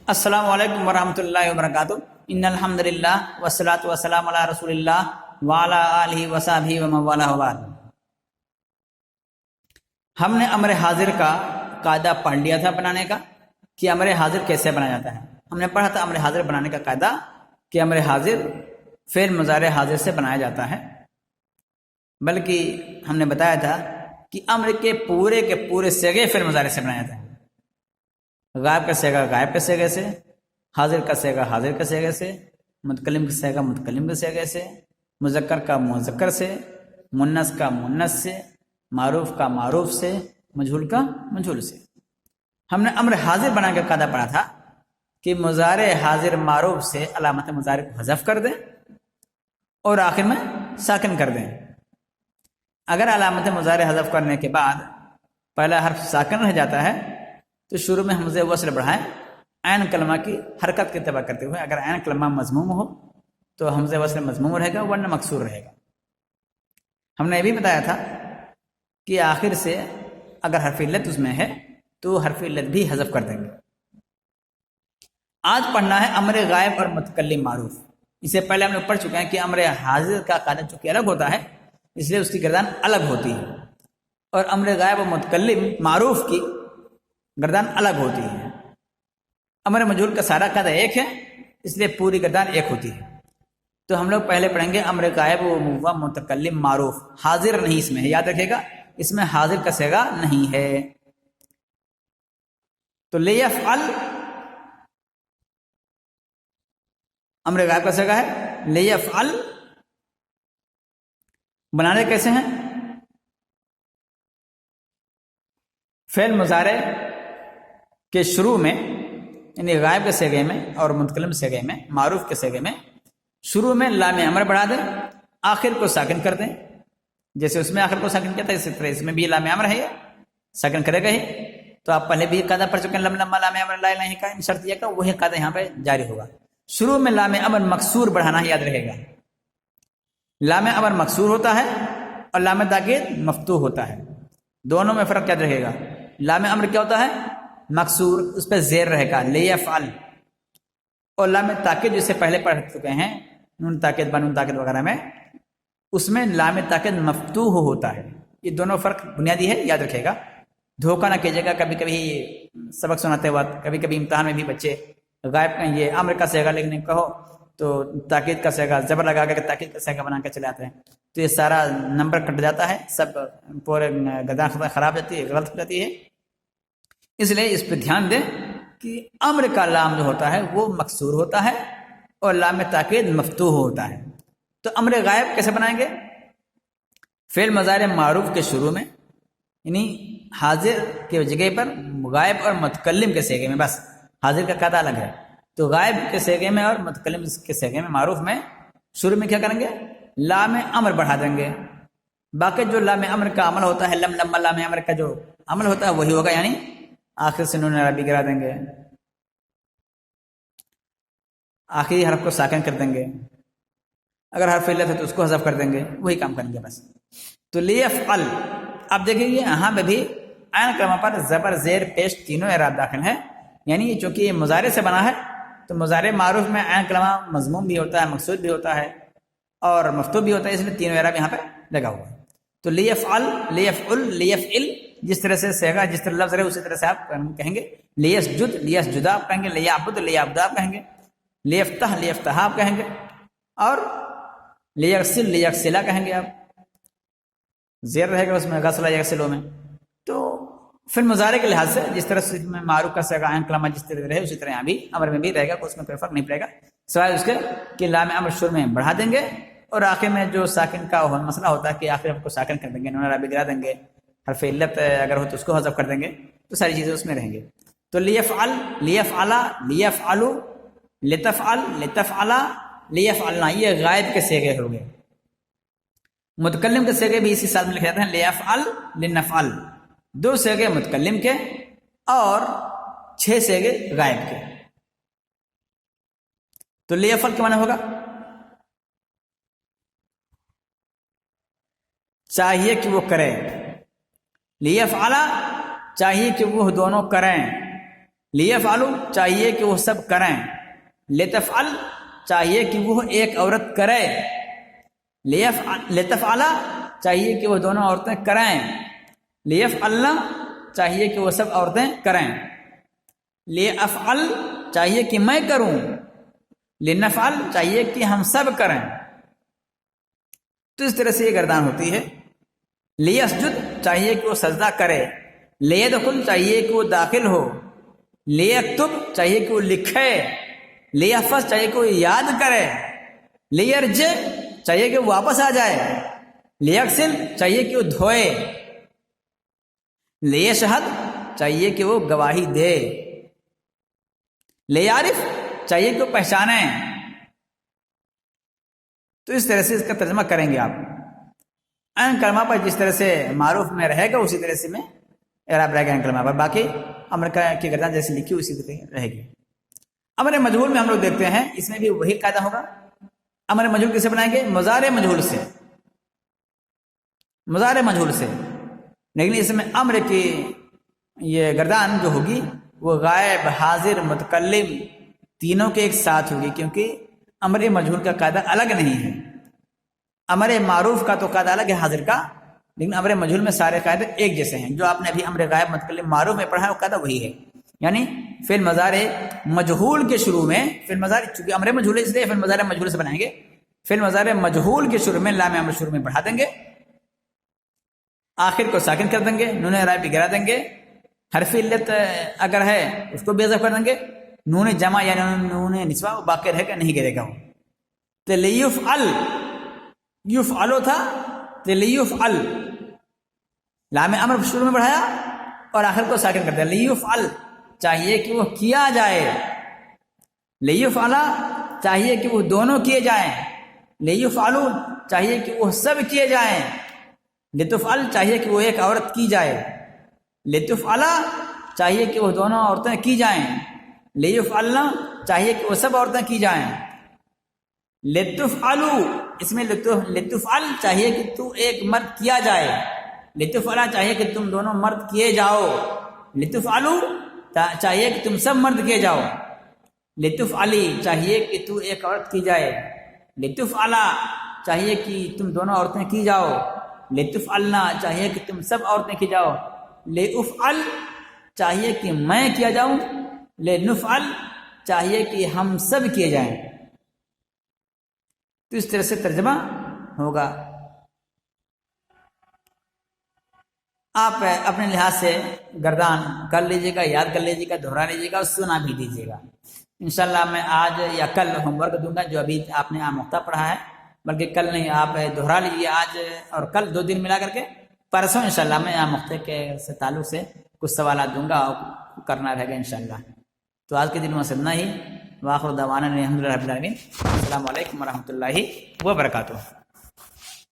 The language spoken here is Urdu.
السلام علیکم ورحمۃ اللہ وبرکاتہ۔ ان الحمد للہ والصلاۃ والسلام علی رسول اللہ وعلی آلہ وصحبہ ومن والہ وبعد۔ ہم نے امر حاضر کا قاعدہ پڑھ لیا تھا بنانے کا کہ امر حاضر کیسے بنایا جاتا ہے۔ ہم نے پڑھا تھا امر حاضر بنانے کا قاعدہ کہ امر حاضر فعل مضارع حاضر سے بنایا جاتا ہے، بلکہ ہم نے بتایا تھا کہ امر کے پورے صیغے فعل مضارع سے بنایا جاتا ہے۔ غائب کا صیغہ غائب کے صیغے سے، حاضر کا صیغہ حاضر کے صیغے سے، متکلم کا صیغہ متکلم کے صیغے سے، مذکر کا مذکر سے، مؤنث کا مؤنث سے، معروف کا معروف سے، مجہول کا مجہول سے۔ ہم نے امر حاضر بنا کے قاعدہ پڑھا تھا کہ مضارع حاضر معروف سے علامت مضارع کو حذف کر دیں اور آخر میں ساکن کر دیں۔ اگر علامت مضارع حذف کرنے کے بعد پہلا حرف ساکن رہ جاتا ہے تو شروع میں حمزہ وصل بڑھائیں عین کلمہ کی حرکت کے اتباع کرتے ہوئے۔ اگر عین کلمہ مضموم ہو تو حمزہ وصل مضموم رہے گا ورنہ مکسور رہے گا۔ ہم نے یہ بھی بتایا تھا کہ آخر سے اگر حرف علت اس میں ہے تو حرف علت بھی حذف کر دیں گے۔ آج پڑھنا ہے امر غائب اور متکلم معروف۔ اس سے پہلے ہم نے پڑھ چکے ہیں کہ امر حاضر کا قاعدہ چونکہ الگ ہوتا ہے اس لیے اس کی گردان الگ ہوتی ہے، اور امر غائب اور متکلم معروف کی گردان الگ ہوتی ہے۔ امر مجہول کا سارا قاعدہ ایک ہے اس لیے پوری گردان ایک ہوتی ہے۔ تو ہم لوگ پہلے پڑھیں گے امر غائب و متکلم معروف۔ حاضر نہیں اس میں ہے، یاد رکھے گا اس میں حاضر کا صیغہ نہیں ہے۔ تو لیفعل امر غائب کا صیغہ ہے، لیفعل بنانے کیسے ہیں؟ فعل مضارع کے شروع میں یعنی غائب کے صیغے میں اور متکلم صیغے میں معروف کے صیغے میں شروع میں لام امر بڑھا دیں، آخر کو ساکن کر دیں۔ جیسے اس میں آخر کو ساکن کیا تھا اسی طرح اس میں بھی لام امر ہے، یہ ساکن کرے گا ہی۔ تو آپ پہلے بھی قاعدہ پڑھ چکے ہیں لم لام امر لا الہ کا شرط یہ کا وہی قاعدہ یہاں پہ جاری ہوگا۔ شروع میں لام امر مکسور بڑھانا ہے، یاد رہے گا۔ لام امر مکسور ہوتا ہے اور لام تاکید مفتوح ہوتا ہے، دونوں میں فرق یاد رہے گا۔ لام امر کیا ہوتا ہے؟ مکسور، اس پہ زیر رہے گا لیفعل، اور لام تاکید جسے پہلے پڑھ چکے ہیں نون تاکید بنون تاکید وغیرہ میں، اس میں لام تاکید مفتوح ہوتا ہے۔ یہ دونوں فرق بنیادی ہے، یاد رکھے گا، دھوکہ نہ کیجیے گا۔ کبھی کبھی سبق سناتے وقت کبھی کبھی امتحان میں بھی بچے غائب یہ امر کا صیغہ لکھنے کہو تو تاکید کا صیغہ زبر لگا کے تاکید کا صیغہ بنا کے چلے آتے ہیں، تو یہ سارا نمبر کٹ جاتا ہے، سب پورے گردان خراب جاتی ہے، غلط ہو جاتی ہے۔ اس لیے اس پہ دھیان دیں کہ امر کا لام جو ہوتا ہے وہ مکسور ہوتا ہے اور لام تاکید مفتوح ہوتا ہے۔ تو امر غائب کیسے بنائیں گے؟ فعل مضارع معروف کے شروع میں یعنی حاضر کے جگہ پر غائب اور متکلم کے صیغے میں، بس حاضر کا قاعدہ الگ ہے، تو غائب کے صیغے میں اور متکلم کے صیغے میں معروف میں شروع میں کیا کریں گے؟ لام امر بڑھا دیں گے۔ باقی جو لام امر کا عمل ہوتا ہے لم لم لام امر کا جو عمل ہوتا ہے وہی ہوگا، یعنی آخر سے نون عربی گرا دیں گے، آخری حرف کو ساکن کر دیں گے، اگر حرف علت ہے تو اس کو حذف کر دیں گے، وہی کام کریں گے بس۔ تو لیفعل اب دیکھیں گے یہاں پہ بھی عین کلمہ پر زبر زیر پیش تینوں اعراب داخل ہیں، یعنی چونکہ یہ مضارع سے بنا ہے تو مضارع معروف میں عین کلمہ مضموم بھی ہوتا ہے، مقصود بھی ہوتا ہے اور مفتوح بھی ہوتا ہے، اس لیے تینوں اعراب یہاں پہ لگا ہوا ہے۔ تو لیفعل لیفعل لیفعل جس طرح سے صیغہ جس طرح لفظ رہے اسی طرح سے آپ کہیں گے۔ لیسجد لیسجد آپ کہیں گے، لیعبد لیعبد آپ کہیں گے، لیفتح لیفتح آپ کہیں گے، اور لیغسل لیغسلا کہیں گے آپ، زیر رہے گا اس میں غسلہ یغسلو میں۔ تو پھر مضارع کے لحاظ سے جس طرح سے میں معروف کا صیغہ عین کلمہ جس طرح رہے اسی طرح یہاں بھی امر میں بھی رہے گا، اس میں کوئی فرق نہیں پڑے گا سوائے اس کے کہ لام امر شروع میں بڑھا دیں گے اور آخر میں جو ساکن کا مسئلہ ہوتا ہے کہ آخر حرف کو ساکن کر دیں گے، نون عربی گرا دیں گے، حرف علت اگر ہو تو اس کو حذف کر دیں گے، تو ساری چیزیں اس میں رہیں گے۔ تو لیفعل لیفعلا لیفعلو لتفعل لتفعلا لیفعلنا یہ غائب کے صیغے ہو گئے۔ متکلم کے صیغے بھی اسی ساتھ میں لکھے جاتے ہیں، لیفعل لنفعل، 2 صیغے متکلم کے اور 6 صیغے غائب کے۔ تو لیفعل کیا معنی ہوگا؟ چاہیے کہ وہ کرے، لیفعلا چاہیے کہ وہ دونوں کریں، لیفعلوا چاہیے کہ وہ سب کریں، لتفعل چاہیے کہ وہ ایک عورت کرے، لتفعلا چاہیے کہ وہ دونوں عورتیں کریں، لیفعلنا چاہیے کہ وہ سب عورتیں کریں، لیفعل چاہیے کہ میں کروں، لنفعل چاہیے کہ ہم سب کریں۔ تو اس طرح سے یہ گردان ہوتی ہے۔ لیسجد چاہیے کہ وہ سجدہ کرے، لیدخل چاہیے کہ وہ داخل ہو، لیکتب چاہیے کہ وہ لکھے، لیحفظ چاہیے کہ وہ یاد کرے، لیرجع چاہیے کہ وہ واپس آ جائے، لیغسل چاہیے کہ وہ دھوئے، لیشہد چاہیے کہ وہ گواہی دے، لیعرف چاہیے کہ وہ پہچانے۔ تو اس طرح سے اس کا ترجمہ کریں گے آپ۔ ان کلمہ پر جس طرح سے معروف میں رہے گا اسی طرح سے میں اعراب رہے گا ان کلمہ پر، باقی امر کی گردان جیسے لکھی اسی طرح رہے گی۔ امر مجہول میں ہم لوگ دیکھتے ہیں اس میں بھی وہی قاعدہ ہوگا۔ امر مجہول کیسے بنائیں گے؟ مضارع مجہول سے، مضارع مجہول سے، لیکن اس میں امر کی یہ گردان جو ہوگی وہ غائب، حاضر، متکلم تینوں کے ایک ساتھ ہوگی، کیونکہ امر مجہول کا قاعدہ الگ نہیں ہے۔ امر معروف کا تو قاعدہ الگ ہے حاضر کا، لیکن امر مجہول میں سارے قاعدے ایک جیسے ہیں۔ جو آپ نے ابھی امر غائب، متکلم، معروف میں پڑھا ہے وہ قاعدہ وہی ہے، یعنی فعل مضارع مجہول کے شروع میں، فعل مضارع چونکہ امر مجہول ہے اس لیے فعل مضارع مجہول سے بنائیں گے، فعل مضارع مجہول کے شروع میں لام امر شروع میں بڑھا دیں گے، آخر کو ساکن کر دیں گے، نون اعرابی گرا دیں گے، حرف علت اگر ہے اس کو بے اضافہ کر دیں گے، نون جمع یا نون نسوہ وہ باقی رہے گا، نہیں گرے گا وہ۔ تو لیفعل، یفعلو تھا تو لیفعل، لام امر شروع میں بڑھایا اور آخر کو ساکن کر دیا، لیفعل چاہیے کہ وہ کیا جائے، لیفعلا چاہیے کہ وہ دونوں کیے جائیں، لیفعلو چاہیے کہ وہ سب کیے جائیں، لتفعل چاہیے کہ وہ ایک عورت کی جائے، لتفعلا چاہیے کہ وہ دونوں عورتیں کی جائیں، لیفعلنا چاہیے کہ وہ سب عورتیں کی جائیں، لتفعلو اس میں لتفعل چاہیے کہ تو ایک مرد کیا جائے، لتفعلا چاہیے کہ تم دونوں مرد کیے جاؤ، لتفعلو چاہیے کہ تم سب مرد کیے جاؤ، لتفعلی چاہیے کہ تو ایک عورت کی جائے، لتفعلا چاہیے کہ تم دونوں عورتیں کی جاؤ، لتفعلنا چاہیے کہ تم سب عورتیں کی جاؤ، لافعل چاہیے کہ میں کیا جاؤں، لنفعل چاہیے کہ ہم سب کیے جائیں۔ تو اس طرح سے ترجمہ ہوگا۔ آپ اپنے لحاظ سے گردان کر لیجیے گا، یاد کر لیجیے گا، دہرا لیجیے گا اور سنا بھی دیجیے گا۔ انشاءاللہ میں آج یا کل ہوم ورک دوں گا جو ابھی آپ نے آموختہ پڑھا ہے، بلکہ کل نہیں، آپ دہرا لیجیے آج اور کل، 2 دن ملا کر کے۔ پرسوں انشاءاللہ میں آموختہ کے سے تعلق سے کچھ سوالات دوں گا اور کرنا رہے گا انشاءاللہ۔ تو آج کے دن میں اتنا ہی، وآخر دعوانا الحمدللہ رب العالمین۔ السلام علیکم ورحمۃ اللہ وبرکاتہ۔